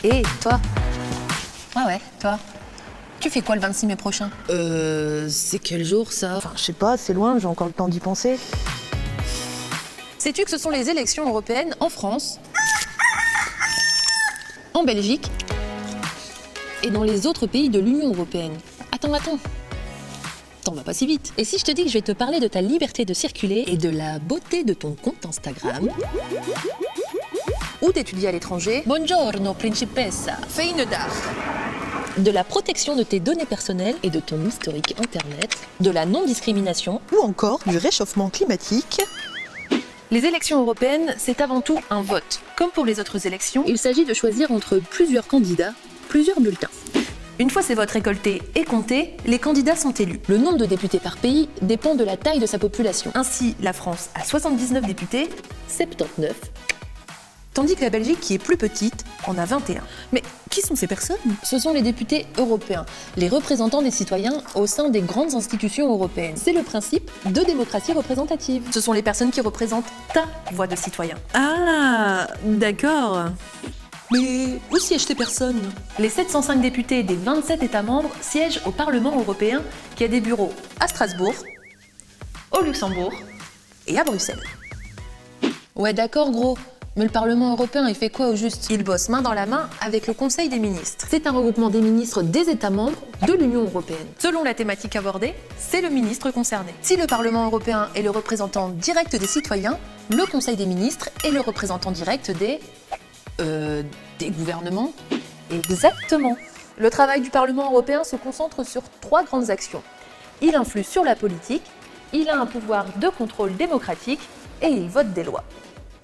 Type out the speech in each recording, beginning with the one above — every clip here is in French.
Et toi? Ouais, toi. Tu fais quoi le 26 mai prochain? C'est quel jour ça? Enfin, je sais pas, c'est loin, j'ai encore le temps d'y penser. Sais-tu que ce sont les élections européennes en France, en Belgique et dans les autres pays de l'Union européenne? Attends. T'en vas pas si vite. Et si je te dis que je vais te parler de ta liberté de circuler et de la beauté de ton compte Instagram? Ou d'étudier à l'étranger? Buongiorno, principessa. Fine d'art. De la protection de tes données personnelles et de ton historique internet, de la non-discrimination, Ou encore du réchauffement climatique. Les élections européennes, c'est avant tout un vote. Comme pour les autres élections, il s'agit de choisir entre plusieurs candidats, plusieurs bulletins. Une fois ces votes récoltés et comptés, les candidats sont élus. Le nombre de députés par pays dépend de la taille de sa population. Ainsi, la France a 79 députés, 79. Tandis que la Belgique, qui est plus petite, en a 21. Mais qui sont ces personnes? Ce sont les députés européens, les représentants des citoyens au sein des grandes institutions européennes. C'est le principe de démocratie représentative. Ce sont les personnes qui représentent ta voix de citoyen. Ah, d'accord. Mais où siègent ces personnes? Les 705 députés des 27 États membres siègent au Parlement européen qui a des bureaux à Strasbourg, au Luxembourg et à Bruxelles. Ouais d'accord gros, mais le Parlement européen il fait quoi au juste? Il bosse main dans la main avec le Conseil des ministres. C'est un regroupement des ministres des États membres de l'Union européenne. Selon la thématique abordée, c'est le ministre concerné. Si le Parlement européen est le représentant direct des citoyens, le Conseil des ministres est le représentant direct des gouvernements? Exactement. Le travail du Parlement européen se concentre sur 3 grandes actions. Il influe sur la politique, il a un pouvoir de contrôle démocratique et il vote des lois.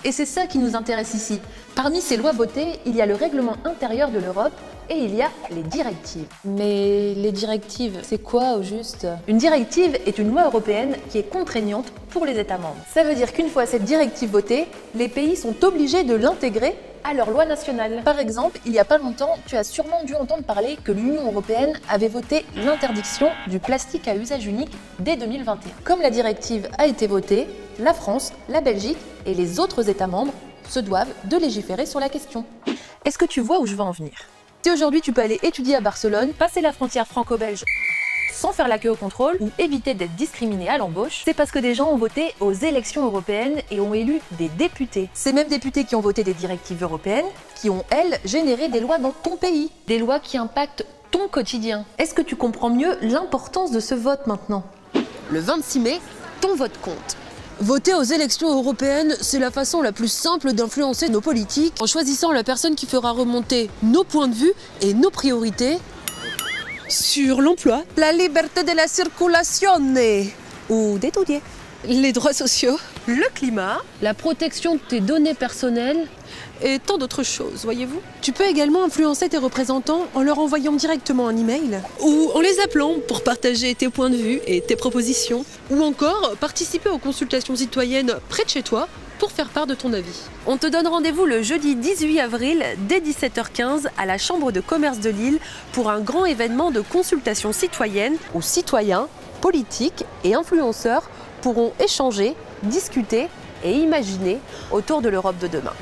Et c'est ça qui nous intéresse ici. Parmi ces lois votées, il y a le règlement intérieur de l'Europe et il y a les directives. Mais les directives, c'est quoi au juste? Une directive est une loi européenne qui est contraignante pour les États membres. Ça veut dire qu'une fois cette directive votée, les pays sont obligés de l'intégrer à leur loi nationale. Par exemple, il y a pas longtemps, tu as sûrement dû entendre parler que l'Union européenne avait voté l'interdiction du plastique à usage unique dès 2021. Comme la directive a été votée, la France, la Belgique et les autres États membres se doivent de légiférer sur la question. Est-ce que tu vois où je veux en venir? Si aujourd'hui tu peux aller étudier à Barcelone, passer la frontière franco-belge sans faire la queue au contrôle ou éviter d'être discriminé à l'embauche, c'est parce que des gens ont voté aux élections européennes et ont élu des députés. Ces mêmes députés qui ont voté des directives européennes, qui ont, elles, généré des lois dans ton pays. Des lois qui impactent ton quotidien. Est-ce que tu comprends mieux l'importance de ce vote maintenant? Le 26 mai, ton vote compte. Voter aux élections européennes, c'est la façon la plus simple d'influencer nos politiques en choisissant la personne qui fera remonter nos points de vue et nos priorités sur l'emploi, La liberté de la circulation ou d'étudier, les droits sociaux, Le climat, la protection de tes données personnelles et tant d'autres choses, voyez-vous. Tu peux également influencer tes représentants en leur envoyant directement un email ou en les appelant pour partager tes points de vue et tes propositions ou encore participer aux consultations citoyennes près de chez toi pour faire part de ton avis. on te donne rendez-vous le jeudi 18 avril dès 17h15 à la Chambre de commerce de Lille pour un grand événement de consultation citoyenne où citoyens, politiques et influenceurs pourront échanger, discuter et imaginer autour de l'Europe de demain.